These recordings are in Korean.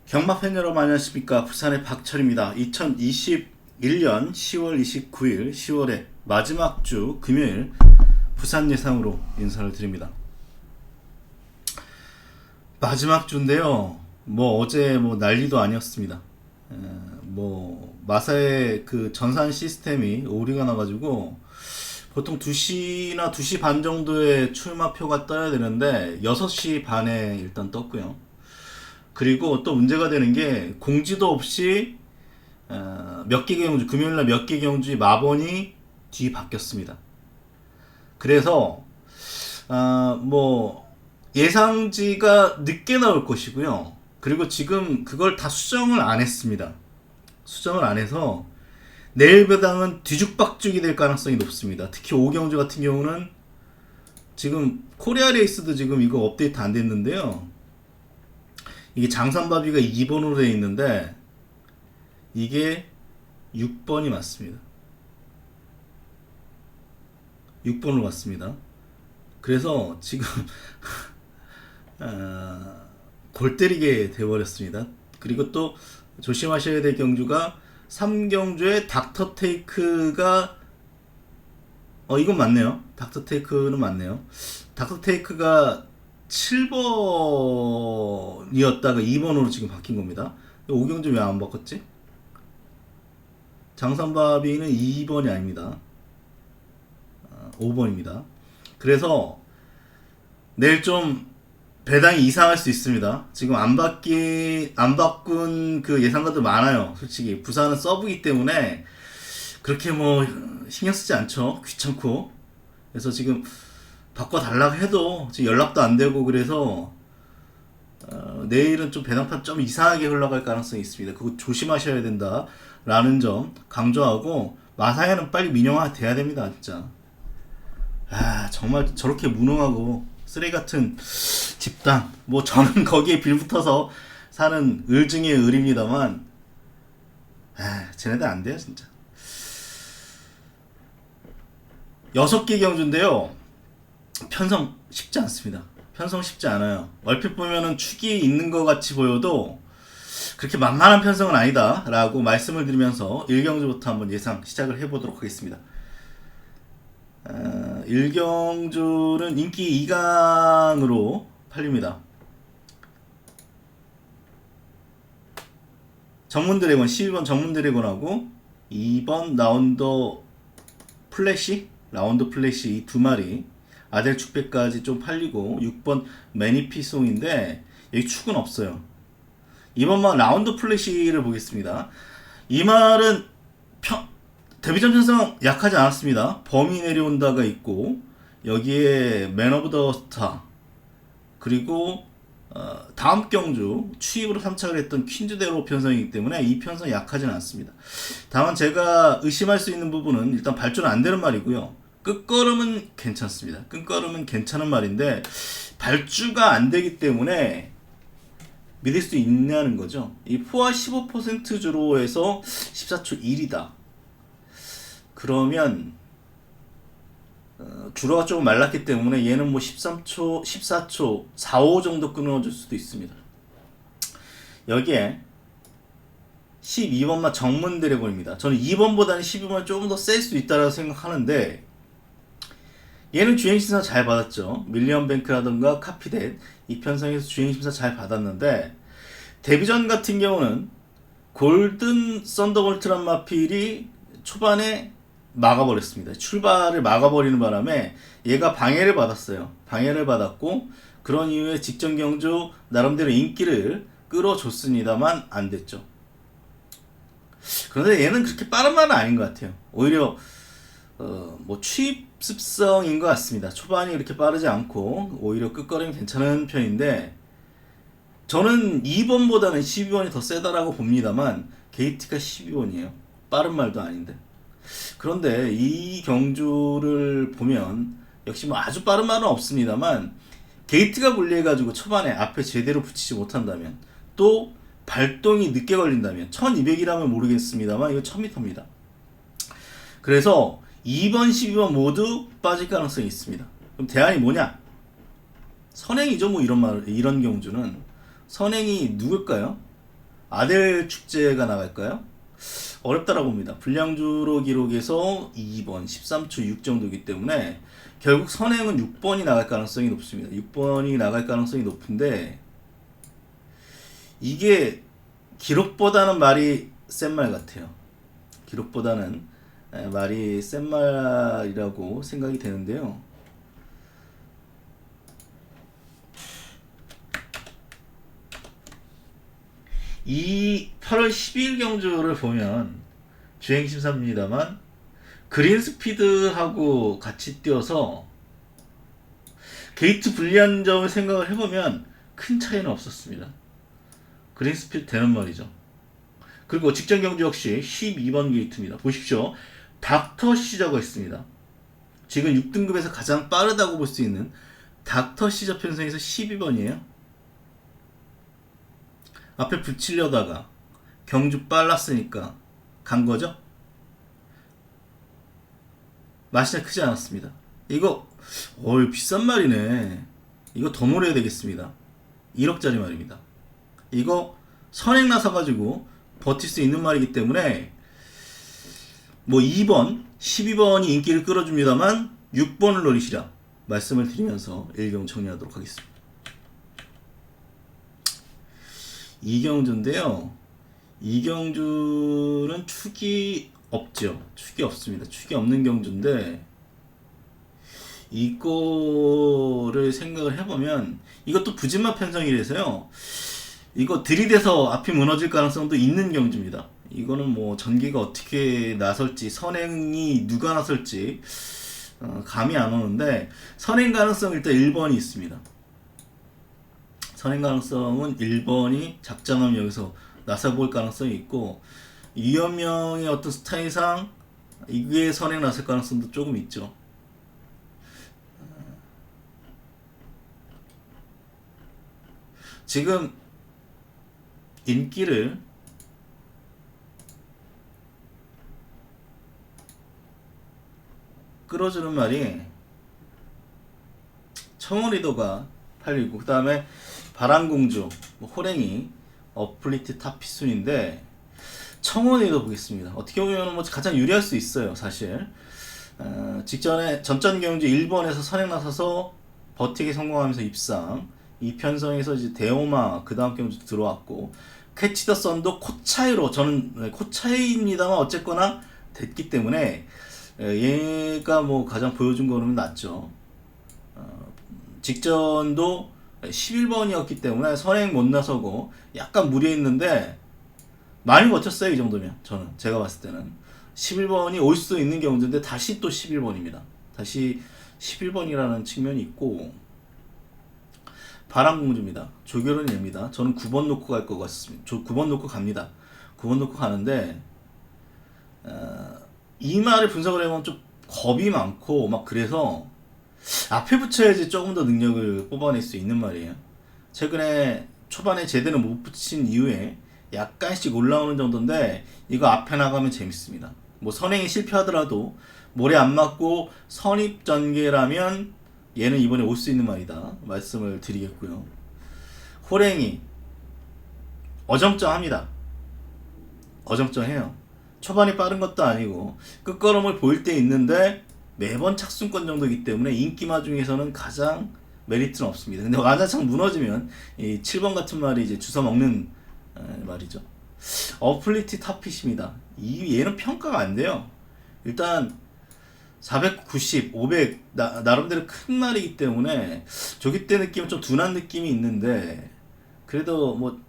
경마 팬 여러분 안녕하십니까. 부산의 박철입니다. 2021년 10월 29일 10월의 마지막 주 금요일 부산 예상으로 인사를 드립니다. 마지막 주인데요. 어제 난리도 아니었습니다. 마사의 그 전산 시스템이 오류가 나가지고 보통 2시나 2시 반 정도에 출마표가 떠야 되는데 6시 반에 일단 떴고요. 그리고 또 문제가 되는 게 공지도 없이 몇 개 경주, 금요일날 몇 개 경주의 마번이 뒤 바뀌었습니다. 그래서 예상지가 늦게 나올 것이고요. 그리고 지금 그걸 다 수정을 안 했습니다. 수정을 안 해서 내일 배당은 뒤죽박죽이 될 가능성이 높습니다. 특히 5경주 같은 경우는 지금 코리아 레이스도 지금 이거 업데이트 안 됐는데요. 이게 장산바비가 2번으로 되어 있는데 이게 6번이 맞습니다. 6번으로 맞습니다. 그래서 지금 골 때리게 되어버렸습니다. 그리고 또 조심하셔야 될 경주가 3경주에 닥터테이크가 이건 맞네요. 닥터테이크는 맞네요. 닥터테이크가 7번이었다가 2번으로 지금 바뀐 겁니다. 5경주 왜 안 바꿨지? 장산바비는 2번이 아닙니다. 5번입니다. 그래서 내일 좀 배당이 이상할 수 있습니다. 지금 안 바꾼 그 예상가도 많아요. 솔직히 부산은 서브이기 때문에 그렇게 신경 쓰지 않죠. 귀찮고. 그래서 지금 바꿔달라고 해도 지금 연락도 안 되고 그래서 내일은 좀 배당판 좀 이상하게 흘러갈 가능성이 있습니다. 그거 조심하셔야 된다라는 점 강조하고 마사야는 빨리 민영화 돼야 됩니다. 진짜. 정말 저렇게 무능하고 쓰레기 같은 집단. 저는 거기에 빌붙어서 사는 을 중에 을입니다만 쟤네들 안 돼요 진짜. 6개 경주인데요. 편성 쉽지 않습니다. 편성 쉽지 않아요. 얼핏 보면은 축이 있는 것 같이 보여도 그렇게 만만한 편성은 아니다 라고 말씀을 드리면서 1경주부터 한번 예상 시작을 해보도록 하겠습니다. 1경주는 인기 2강으로 팔립니다. 정문드래곤 12번 정문드래곤하고 2번 라운드 플래시 이 두 마리 아델 축배까지 좀 팔리고 6번 매니피송인데 여기 축은 없어요. 이번만 라운드 플래시를 보겠습니다. 이 말은 데뷔전 편성 약하지 않았습니다. 범위 내려온다가 있고 여기에 맨 오브 더 스타 그리고 다음 경주 추입으로 3착을 했던 퀸즈대로 편성이기 때문에 이 편성이 약하지는 않습니다. 다만 제가 의심할 수 있는 부분은 일단 발주는 안 되는 말이고요. 끝걸음은 괜찮습니다. 끝걸음은 괜찮은 말인데 발주가 안 되기 때문에 믿을 수 있냐는 거죠. 이 포화 15% 주로에서 14초 1이다. 그러면 주로가 조금 말랐기 때문에 얘는 13초, 14초, 4, 5 정도 끊어줄 수도 있습니다. 여기에 12번만 정문 드래곤입니다. 저는 2번보다는 12번이 조금 더 셀 수 있다고 생각하는데 얘는 주행심사 잘 받았죠. 밀리언뱅크라던가 카피댓 이 편성에서 주행심사 잘 받았는데 데뷔전 같은 경우는 골든 썬더볼트란 마필이 초반에 막아버렸습니다. 출발을 막아버리는 바람에 얘가 방해를 받았어요. 방해를 받았고 그런 이후에 직전 경주 나름대로 인기를 끌어줬습니다만 안 됐죠. 그런데 얘는 그렇게 빠른 말은 아닌 것 같아요. 오히려 취입 습성인 것 같습니다. 초반이 그렇게 빠르지 않고 오히려 끝걸음이 괜찮은 편인데 저는 2번보다는 12번이 더 세다라고 봅니다만 게이트가 12번이에요. 빠른 말도 아닌데. 그런데 이 경주를 보면 역시 아주 빠른 말은 없습니다만 게이트가 불리해가지고 초반에 앞에 제대로 붙이지 못한다면 또 발동이 늦게 걸린다면 1200이라면 모르겠습니다만 이거 1000m입니다. 그래서 2번, 12번 모두 빠질 가능성이 있습니다. 그럼 대안이 뭐냐? 선행이죠. 뭐 이런 경주는 선행이 누굴까요? 아델 축제가 나갈까요? 어렵다라고 봅니다. 불량주로 기록에서 2번 13초 6 정도이기 때문에 결국 선행은 6번이 나갈 가능성이 높습니다. 6번이 나갈 가능성이 높은데 이게 기록보다는 말이 센 말 같아요. 기록보다는 말이 센 말이라고 생각이 되는데요. 이 8월 12일 경주를 보면 주행심사입니다만 그린스피드하고 같이 뛰어서 게이트 불리한 점을 생각을 해보면 큰 차이는 없었습니다. 그린스피드 되는 말이죠. 그리고 직전 경주 역시 12번 게이트입니다. 보십시오. 닥터 시저가 있습니다. 지금 6등급에서 가장 빠르다고 볼 수 있는 닥터 시저 편성에서 12번이에요. 앞에 붙이려다가 경주 빨랐으니까 간 거죠. 맛이 크지 않았습니다. 이거 비싼 말이네. 이거 더 노려야 되겠습니다. 1억짜리 말입니다. 이거 선행 나서가지고 버틸 수 있는 말이기 때문에 뭐 2번, 12번이 인기를 끌어줍니다만 6번을 노리시라 말씀을 드리면서 1경 정리하도록 하겠습니다. 이경주인데요. 이경주는 축이 없죠. 축이 없습니다. 축이 없는 경주인데 이거를 생각을 해보면 이것도 부진마 편성이라서요. 이거 들이대서 앞이 무너질 가능성도 있는 경주입니다. 이거는 뭐 전기가 어떻게 나설지 선행이 누가 나설지 감이 안 오는데 선행 가능성 일단 1번이 있습니다. 선행 가능성은 1번이 작정하면 여기서 나서볼 가능성이 있고 이현명의 어떤 스타일상 이게 선행 나설 가능성도 조금 있죠. 지금 인기를 끌어주는 말이 청원리더가 팔리고 그 다음에 바람공주, 호랭이, 어플리트 탑피순인데 청원리더 보겠습니다. 어떻게 보면 뭐 가장 유리할 수 있어요, 사실. 직전에 전전 경주 1번에서 선행 나서서 버티기 성공하면서 입상. 이 편성에서 이제 대오마 그 다음 경주 들어왔고 캐치 더 선도 코 차이로 저는 코 차이입니다만 어쨌거나 됐기 때문에 얘가 뭐 가장 보여준 거는 낫죠. 직전도 11번이었기 때문에 선행 못 나서고 약간 무리했는데 많이 버텼어요. 이 정도면 저는 제가 봤을 때는 11번이 올 수 있는 경우인데 다시 또 11번입니다. 다시 11번이라는 측면이 있고 바람공주입니다. 조결은 얘입니다. 저는 9번 놓고 갈 것 같습니다. 9번 놓고 갑니다. 9번 놓고 가는데 이 말을 분석을 해보면 좀 겁이 많고 막 그래서 앞에 붙여야지 조금 더 능력을 뽑아낼 수 있는 말이에요. 최근에 초반에 제대로 못 붙인 이후에 약간씩 올라오는 정도인데 이거 앞에 나가면 재밌습니다. 뭐 선행이 실패하더라도 모래 안 맞고 선입 전개라면 얘는 이번에 올 수 있는 말이다 말씀을 드리겠고요. 호랭이 어정쩡합니다. 어정쩡해요. 초반이 빠른 것도 아니고 끝걸음을 보일 때 있는데 매번 착순권 정도이기 때문에 인기마 중에서는 가장 메리트는 없습니다. 근데 와자창 무너지면 이 7번 같은 말이 이제 주워 먹는 말이죠. 어플리티 탑핏입니다. 얘는 평가가 안 돼요. 일단 490, 500 나름대로 큰 말이기 때문에 조기 때 느낌은 좀 둔한 느낌이 있는데 그래도 뭐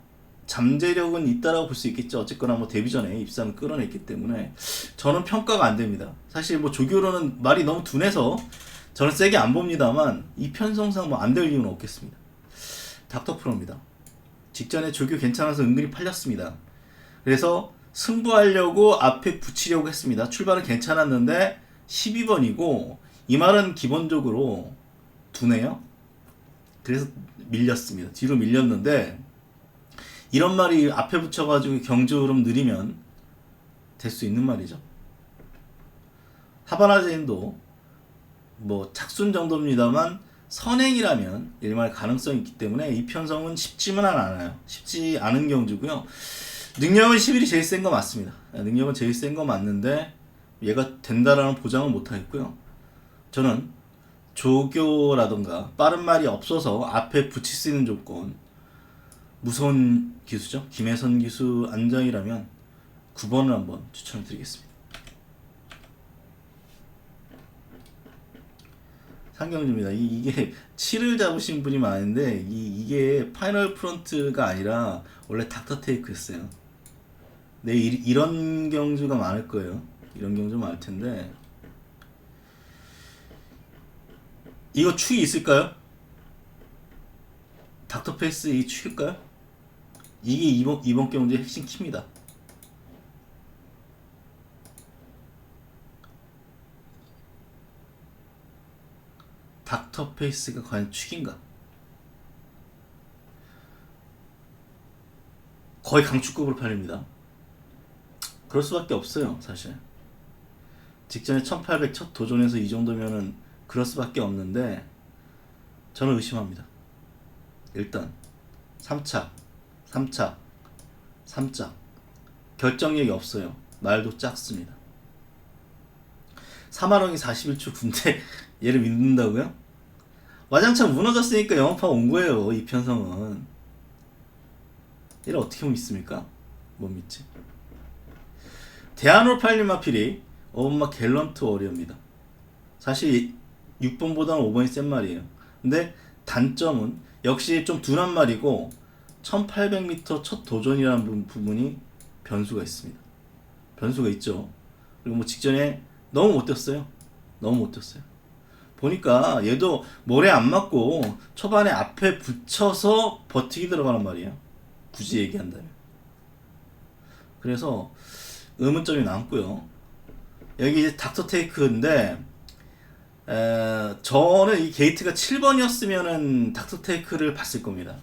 잠재력은 있다라고 볼 수 있겠죠. 어쨌거나 뭐 데뷔 전에 입상을 끌어냈기 때문에 저는 평가가 안 됩니다. 사실 뭐 조교로는 말이 너무 둔해서 저는 세게 안 봅니다만 이 편성상 뭐 안 될 이유는 없겠습니다. 닥터프로입니다. 직전에 조교 괜찮아서 은근히 팔렸습니다. 그래서 승부하려고 앞에 붙이려고 했습니다. 출발은 괜찮았는데 12번이고 이 말은 기본적으로 두네요. 그래서 밀렸습니다. 뒤로 밀렸는데 이런 말이 앞에 붙여가지고 경주 흐름 느리면 될 수 있는 말이죠. 하바나제인도 뭐 착순 정도입니다만 선행이라면 일말 가능성이 있기 때문에 이 편성은 쉽지는 않아요. 쉽지 않은 경주고요. 능력은 11이 제일 센 거 맞습니다. 능력은 제일 센 거 맞는데 얘가 된다라는 보장은 못 하겠고요. 저는 조교라던가 빠른 말이 없어서 앞에 붙일 수 있는 조건, 무서운 기수죠. 김혜선 기수 안장이라면 9번을 한번 추천을 드리겠습니다. 상경주입니다. 이게 7을 잡으신 분이 많은데 이게 파이널 프론트가 아니라 원래 닥터 테이크였어요. 네, 이런 경주가 많을 거예요. 이런 경주 많을 텐데 이거 축이 있을까요? 닥터 페이스 이 축일까요? 이게 이번 경주의 핵심 키입니다. 닥터 페이스가 과연 축인가? 거의 강축급으로 팔립니다. 그럴 수밖에 없어요, 사실. 직전에 1800 첫 도전에서 이 정도면은 그럴 수밖에 없는데 저는 의심합니다. 일단 3차 결정력이 없어요. 말도 작습니다. 사마렁이 41초 군대 얘를 믿는다고요? 와장창 무너졌으니까 영업하고 온 거예요. 이 편성은. 얘를 어떻게 믿습니까? 못 믿지. 대한올팔리마필이 엄마 갤런트 워리어입니다. 사실 6번보다는 5번이 센 말이에요. 근데 단점은 역시 좀 둔한 말이고 1800m 첫 도전이라는 부분이 변수가 있습니다. 변수가 있죠. 그리고 뭐 직전에 너무 못 뛰었어요. 너무 못 뛰었어요. 보니까 얘도 모래 안 맞고 초반에 앞에 붙여서 버티기 들어가는 말이에요. 굳이 얘기한다면. 그래서 의문점이 남고요. 여기 이제 닥터 테이크인데 저는 이 게이트가 7번이었으면은 닥터 테이크를 봤을 겁니다.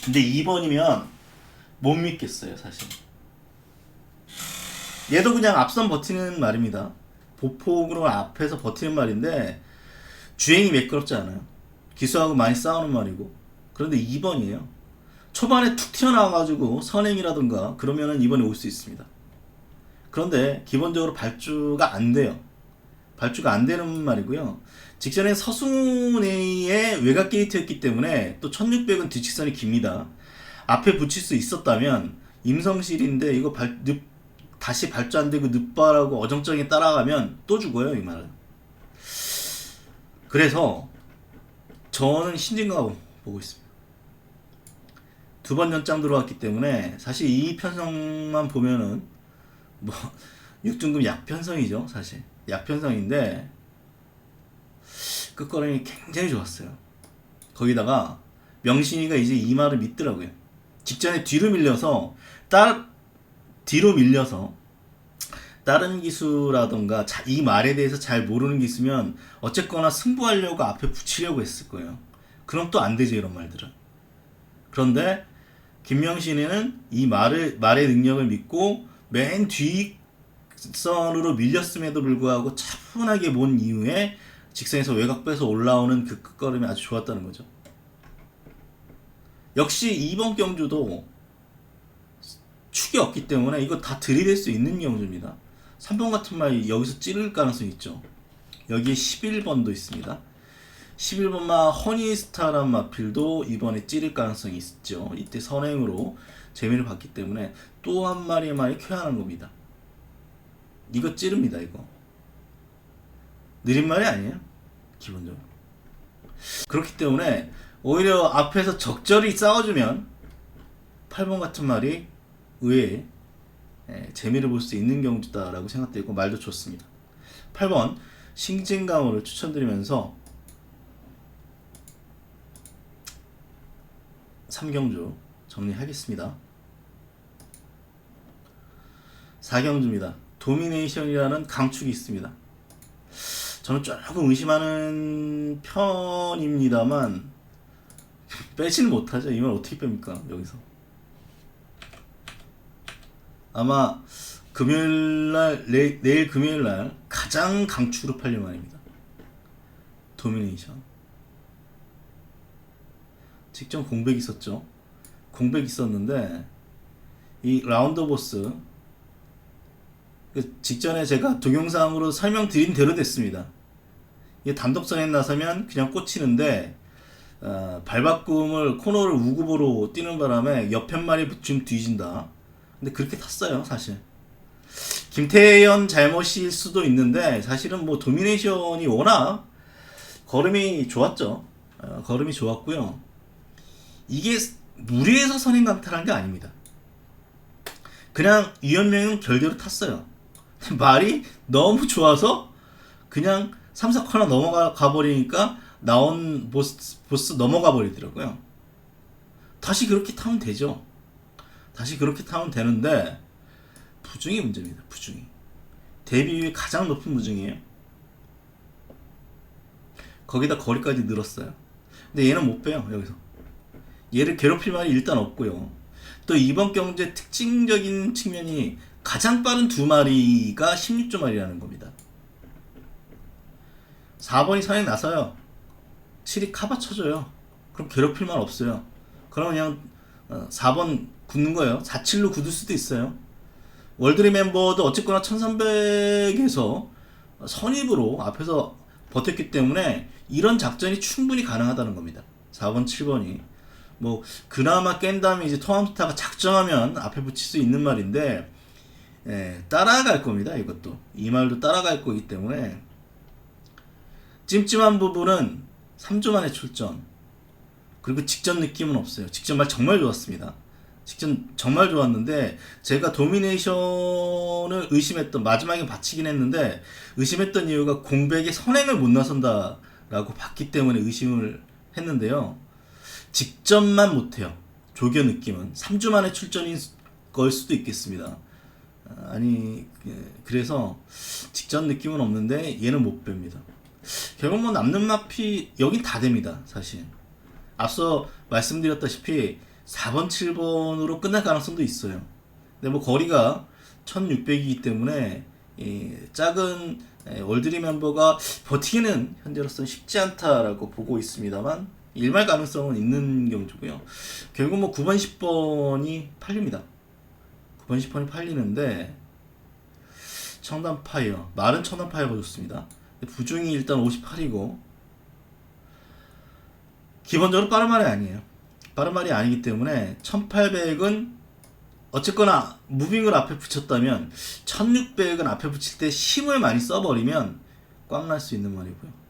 근데 2번이면 못 믿겠어요, 사실. 얘도 그냥 앞선 버티는 말입니다. 보폭으로 앞에서 버티는 말인데 주행이 매끄럽지 않아요. 기수하고 많이 싸우는 말이고. 그런데 2번이에요. 초반에 툭 튀어나와가지고 선행이라든가 그러면은 2번에 올 수 있습니다. 그런데 기본적으로 발주가 안 돼요. 발주가 안 되는 말이고요. 직전에 서순이의 외곽 게이트였기 때문에 또 1600은 뒤직선이 깁니다. 앞에 붙일 수 있었다면 임성실인데 이거 다시 발주 안 되고 늦바라고 어정쩡히 따라가면 또 죽어요, 이 말은. 그래서 저는 신진가고 보고 있습니다. 2번 연장 들어왔기 때문에 사실 이 편성만 보면은 뭐 6등급 약편성이죠, 사실. 약편성인데 끝걸음이 굉장히 좋았어요. 거기다가 명신이가 이제 이 말을 믿더라고요. 직전에 뒤로 밀려서 다른 기수라던가 이 말에 대해서 잘 모르는 기수면 어쨌거나 승부하려고 앞에 붙이려고 했을 거예요. 그럼 또 안 되죠, 이런 말들은. 그런데 김명신이는 이 말의 능력을 믿고 맨 뒷선으로 밀렸음에도 불구하고 차분하게 몬 이후에 직선에서 외곽 빼서 올라오는 그 끝걸음이 아주 좋았다는 거죠. 역시 이번 경주도 축이 없기 때문에 이거 다 들이댈 수 있는 경주입니다. 3번 같은 말이 여기서 찌를 가능성이 있죠. 여기에 11번도 있습니다. 11번마 허니스타란 마필도 이번에 찌를 가능성이 있죠. 이때 선행으로 재미를 봤기 때문에 또 한 마리의 말이 쾌하는 겁니다. 이거 찌릅니다, 이거. 느린 말이 아니에요, 기본적으로. 그렇기 때문에 오히려 앞에서 적절히 싸워주면 8번 같은 말이 의외에 재미를 볼 수 있는 경주다라고 생각되고 말도 좋습니다. 8번 신진강호를 추천드리면서 3경주 정리하겠습니다. 4경주입니다. 도미네이션이라는 강축이 있습니다. 저는 조금 의심하는 편입니다만 빼지는 못하죠. 이걸 어떻게 뺍니까, 여기서. 아마 금요일날, 내일 금요일날 가장 강축으로 팔린 말입니다. 도미네이션. 직전 공백 있었죠. 공백 있었는데 이 라운드 보스 직전에 제가 동영상으로 설명드린 대로 됐습니다. 이게 단독선에 나서면 그냥 꽂히는데 발바꿈을 코너를 우구보로 뛰는 바람에 옆에 말이 붙이면 뒤진다. 근데 그렇게 탔어요 사실. 김태현 잘못일 수도 있는데 사실은 뭐 도미네이션이 워낙 걸음이 좋았죠. 걸음이 좋았고요. 이게 무리해서 선행 강탈한 게 아닙니다. 그냥 유연명은 결대로 탔어요. 말이 너무 좋아서 그냥 3, 4코너 넘어가 버리니까 나온 보스 넘어가 버리더라고요. 다시 그렇게 타면 되죠. 다시 그렇게 타면 되는데 부중이 문제입니다. 부중이. 데뷔 가장 높은 부중이에요. 거기다 거리까지 늘었어요. 근데 얘는 못 빼요. 여기서. 얘를 괴롭힐 말이 일단 없고요. 또 이번 경주의 특징적인 측면이 가장 빠른 두 마리가 16조 마리라는 겁니다. 4번이 선행 나서요. 7이 카바 쳐줘요. 그럼 괴롭힐 말 없어요. 그럼 그냥 4번 굳는 거예요. 4-7로 굳을 수도 있어요. 월드리 멤버도 어쨌거나 1300에서 선입으로 앞에서 버텼기 때문에 이런 작전이 충분히 가능하다는 겁니다. 4번, 7번이. 뭐 그나마 깬 다음에 이제 토암스타가 작정하면 앞에 붙일 수 있는 말인데 따라갈 겁니다. 이것도. 이 말도 따라갈 거기 때문에 찜찜한 부분은 3주 만에 출전. 그리고 직전 느낌은 없어요. 직전 말 정말 좋았습니다. 직전 정말 좋았는데 제가 도미네이션을 의심했던 마지막에 바치긴 했는데 의심했던 이유가 공백에 선행을 못 나선다 라고 봤기 때문에 의심을 했는데요. 직전만 못해요. 조교 느낌은 3주 만에 출전인 걸 수도 있겠습니다. 아니 그래서 직전 느낌은 없는데 얘는 못 뺍니다. 결국 뭐 남는 마피 여긴 다 됩니다. 사실 앞서 말씀드렸다시피 4번 7번으로 끝날 가능성도 있어요. 근데 뭐 거리가 1600이기 때문에 작은 월드리 멤버가 버티기는 현재로서는 쉽지 않다라고 보고 있습니다만 일말 가능성은 있는 경주고요. 결국 뭐 9번 10번이 팔립니다. 9번 10번이 팔리는데 청담 파이어 말은 청담 파이어가 좋습니다. 부중이 일단 58이고 기본적으로 빠른 말이 아니에요. 빠른 말이 아니기 때문에 1800은 어쨌거나 무빙을 앞에 붙였다면 1600은 앞에 붙일 때 힘을 많이 써버리면 꽉 날 수 있는 말이고요.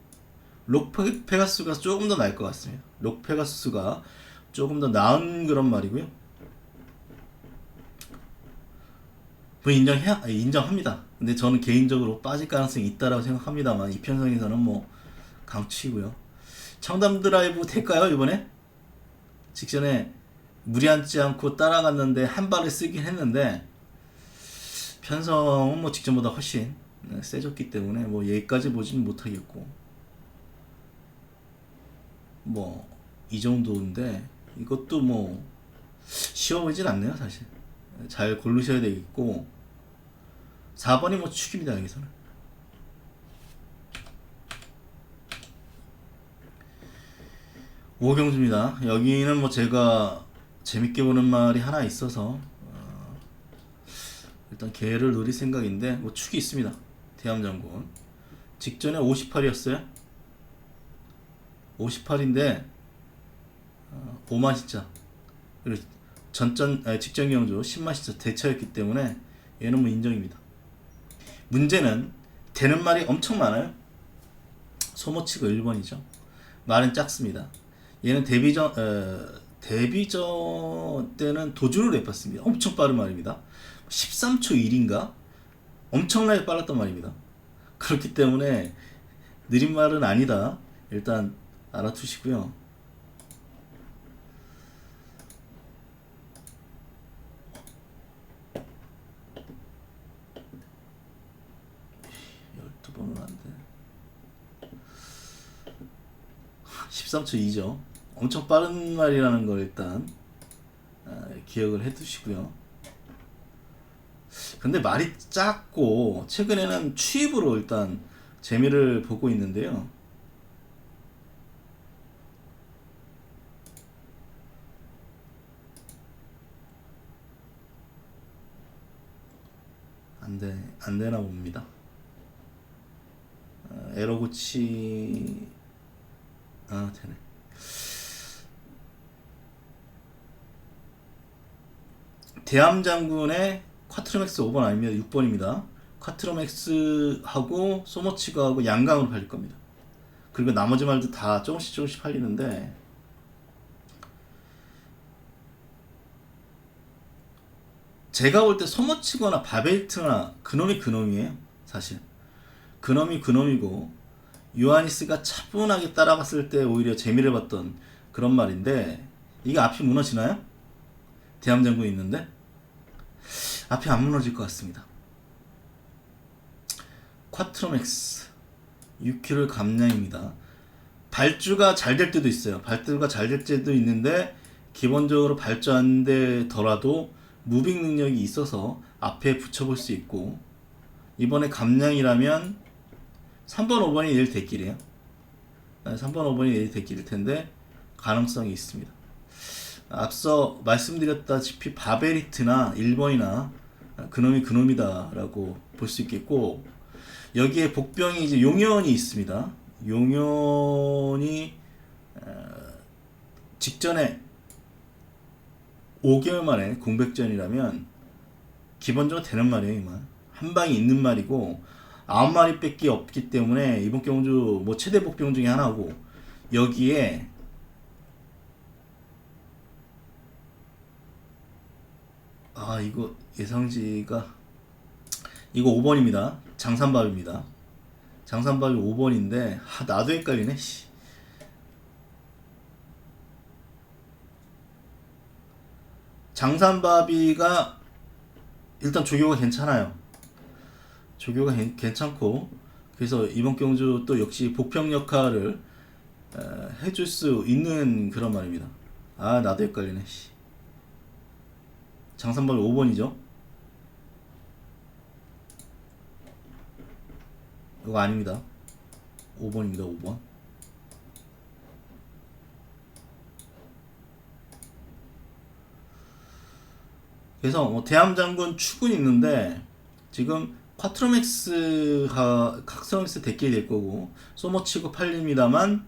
록 페가수스가 조금 더 나을 것 같습니다. 록 페가수스가 조금 더 나은 그런 말이고요. 뭐 인정합니다. 근데 저는 개인적으로 빠질 가능성이 있다라고 생각합니다만 이 편성에서는 뭐 강추이고요. 청담 드라이브 될까요 이번에? 직전에 무리하지 않고 따라갔는데 한 발을 쓰긴 했는데 편성은 뭐 직전보다 훨씬 세졌기 때문에 뭐 얘까지 보지는 못하겠고 뭐 이 정도인데 이것도 뭐 쉬워 보이진 않네요 사실. 잘 고르셔야 되겠고 4번이 뭐 축입니다 여기서는. 오경주입니다. 여기는 뭐 제가 재밌게 보는 말이 하나 있어서 일단 걔를 노릴 생각인데 뭐 축이 있습니다. 대함장군 직전에 58이었어요. 58인데 5만시자 그리고 직전 경주 10만시자 대차였기 때문에 얘는 뭐 인정입니다. 문제는 되는 말이 엄청 많아요. 소모치고 1번이죠. 말은 작습니다. 얘는 데뷔전 때는 도주를 해봤습니다. 엄청 빠른 말입니다. 13초 1인가? 엄청나게 빨랐단 말입니다. 그렇기 때문에 느린 말은 아니다. 일단 알아두시고요. 번은 안 돼. 13초 2죠. 엄청 빠른 말이라는 걸 일단 기억을 해 두시고요. 근데 말이 작고 최근에는 취입으로 일단 재미를 보고 있는데요. 안 되나 봅니다. 에러 고치 되네. 대함 장군의 쿼트로맥스 5번 아니면 6번입니다. 쿼트로맥스하고 소머치가하고 양강으로 팔릴 겁니다. 그리고 나머지 말도 다 조금씩 팔리는데 제가 볼 때 소머치거나 바벨트나 그놈이 그놈이에요. 사실 그놈이 그놈이고 요하니스가 차분하게 따라갔을 때 오히려 재미를 봤던 그런 말인데 이게 앞이 무너지나요? 대함장군이 있는데 앞이 안 무너질 것 같습니다. 쿼트로맥스 6kg 감량입니다. 발주가 잘 될 때도 있어요. 발주가 잘 될 때도 있는데 기본적으로 발주 안 되더라도 무빙 능력이 있어서 앞에 붙여볼 수 있고 이번에 감량이라면 3번 5번이 내일 대길이에요. 3번 5번이 내일 대길일 텐데 가능성이 있습니다. 앞서 말씀드렸다시피 바베리트나 1번이나 그놈이 그놈이다 라고 볼 수 있겠고 여기에 복병이 이제 용현이 있습니다. 용현이 직전에 5개월 만에 공백전이라면 기본적으로 되는 말이에요. 이만 한 방이 있는 말이고 9마리 밖에 없기 때문에 이번 경주 뭐 최대 복병 중에 하나고 여기에 이거 예상지가 이거 5번입니다. 장산밥입니다. 장산밥이 5번인데 나도 헷갈리네. 장산밥이가 일단 조교가 괜찮아요. 조교가 괜찮고 그래서 이번 경주 또 역시 복평 역할을 해줄 수 있는 그런 말입니다. 나도 헷갈리네. 장산밥이 5번이죠. 이거 아닙니다. 5번입니다. 5번. 그래서 대함장군 축은 있는데 지금 쿼트로맥스가 각성엑스 대끼 될 거고 소머치고 팔립니다만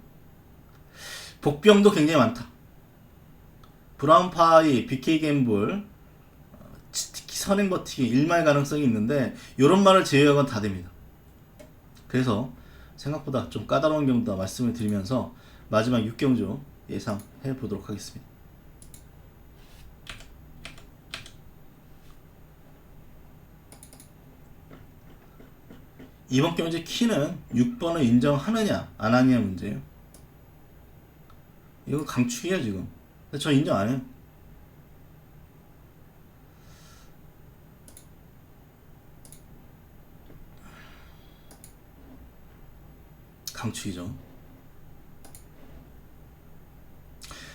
복병도 굉장히 많다. 브라운파이, BK 갬블, 특히 선행 버티기, 일말 가능성이 있는데 이런 말을 제외하고는 다 됩니다. 그래서 생각보다 좀 까다로운 경우다 말씀을 드리면서 마지막 6경주 예상해 보도록 하겠습니다. 이번 경주 키는 6번을 인정하느냐 안 하느냐 문제예요. 이거 강축이야 지금. 근데 저 인정 안 해요. 강축이죠.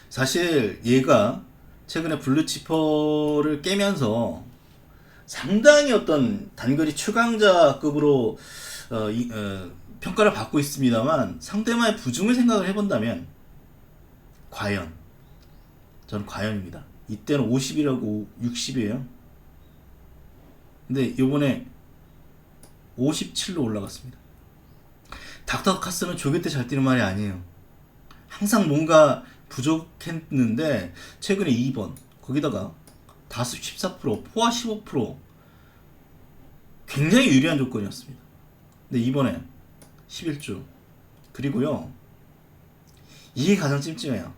사실 얘가 최근에 블루치퍼를 깨면서 상당히 어떤 단거리 추강자급으로 평가를 받고 있습니다만 상대방의 부중을 생각을 해본다면 과연 저는 과연입니다. 이때는 50이라고 60이에요. 근데 요번에 57로 올라갔습니다. 닥터 카스는 조교 때 잘 뛰는 말이 아니에요. 항상 뭔가 부족했는데 최근에 2번 거기다가 다습 14%, 포화 15% 굉장히 유리한 조건이었습니다. 근데 이번에 11주 그리고요 이게 가장 찜찜해요.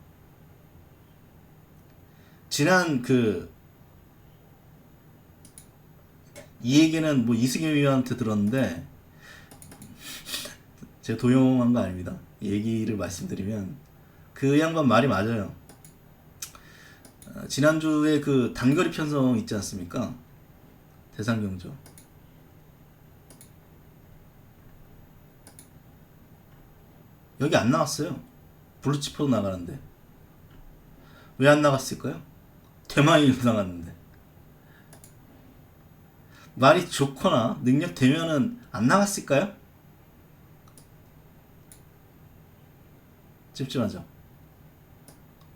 지난 이 얘기는 뭐 이승엽 위원한테 들었는데 제가 도용한 거 아닙니다. 얘기를 말씀드리면 그 양반 말이 맞아요. 지난주에 그 단거리 편성 있지 않습니까? 대상경주. 여기 안 나왔어요. 블루치퍼도 나가는데. 왜 안 나갔을까요? 대만이 나갔는데. 말이 좋거나 능력 되면은 안 나갔을까요? 찜찜하죠.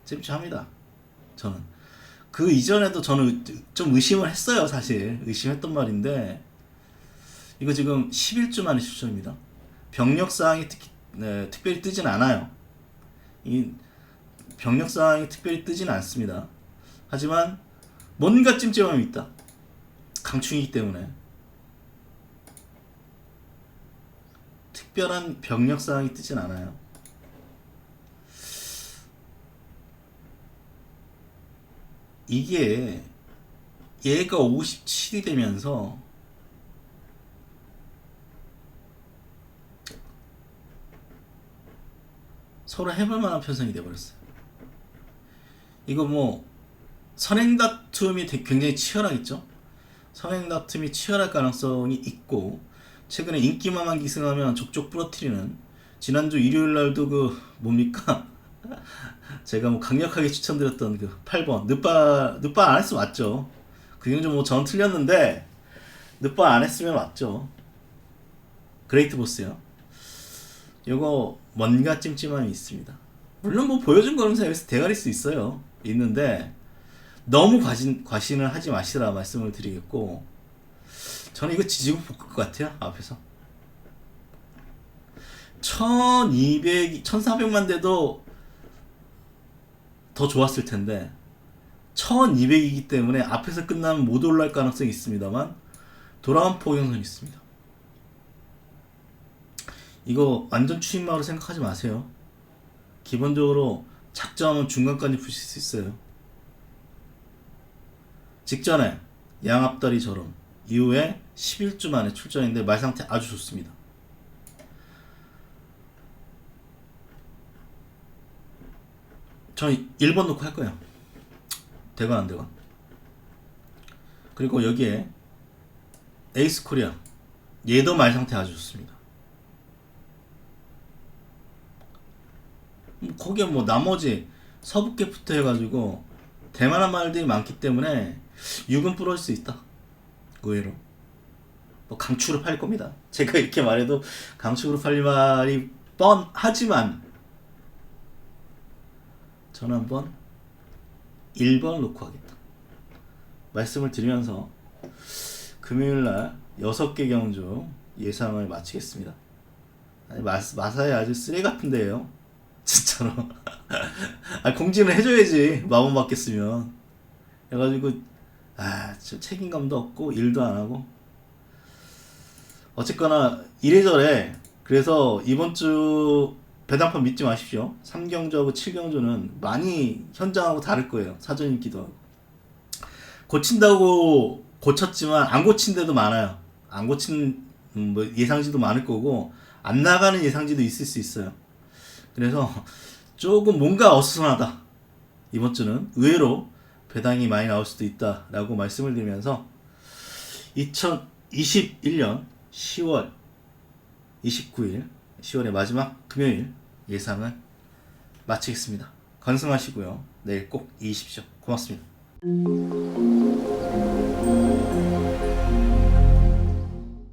찜찜합니다. 저는 그 이전에도 저는 좀 의심을 했어요. 사실 의심했던 말인데 이거 지금 11주 만에 출전입니다. 병력 사항이 특별히 뜨진 않아요. 이 병력 사항이 특별히 뜨진 않습니다. 하지만 뭔가 찜찜함이 있다. 강충이기 때문에 특별한 병력 사항이 뜨진 않아요. 이게 얘가 57이 되면서 서로 해볼 만한 편성이 돼버렸어요. 이거 뭐 선행 다툼이 굉장히 치열하겠죠. 선행 다툼이 치열할 가능성이 있고 최근에 인기만만 기승하면 족족 부러뜨리는 지난주 일요일날도 그 뭡니까 제가 뭐 강력하게 추천드렸던 그 8번 늦바 안 했으면 맞죠. 그 경주 뭐 전 틀렸는데 늦바 안 했으면 맞죠. 그레이트 보스요. 요거 뭔가 찜찜함이 있습니다. 물론 뭐 보여준 거는 여기서 대가릴 수 있어요. 있는데 너무 과신을 하지 마시라 말씀을 드리겠고 저는 이거 지지고 볶을 것 같아요. 앞에서 1200, 1400만 대도 더 좋았을 텐데 1200이기 때문에 앞에서 끝나면 못 올라갈 가능성이 있습니다만 돌아온 포경선이 있습니다. 이거 완전 추임마로 생각하지 마세요. 기본적으로 작정하면 중간까지 부실 수 있어요. 직전에 양앞다리처럼 이후에 11주 만에 출전인데 말상태 아주 좋습니다. 저는 1번 놓고 할 거예요. 대관 안 대관. 그리고 여기에 에이스 코리아 얘도 말상태 아주 좋습니다. 거기에 뭐 나머지 서북계부터 해가지고 대만한 말들이 많기 때문에 6은 부러질 수 있다. 의외로 뭐 강축으로 팔릴 겁니다. 제가 이렇게 말해도 강축으로 팔릴 말이 뻔하지만 저는 한번 1번 놓고 하겠다 말씀을 드리면서 금요일날 6개 경주 예상을 마치겠습니다. 아니, 마사에 아주 쓰레기 같은데요 진짜로. 공지는 해줘야지 마법 받겠으면. 해가지고 책임감도 없고 일도 안 하고. 어쨌거나 이래저래. 그래서 이번 주 배당판 믿지 마십시오. 3경주하고 7경주는 많이 현장하고 다를 거예요. 사전 인기도 하고. 고친다고 고쳤지만 안 고친 데도 많아요. 안 고친 뭐 예상지도 많을 거고 안 나가는 예상지도 있을 수 있어요. 그래서 조금 뭔가 어수선하다. 이번 주는 의외로 배당이 많이 나올 수도 있다라고 말씀을 드리면서 2021년 10월 29일 10월의 마지막 금요일 예상을 마치겠습니다. 건승하시고요. 내일 꼭 이기십시오. 고맙습니다.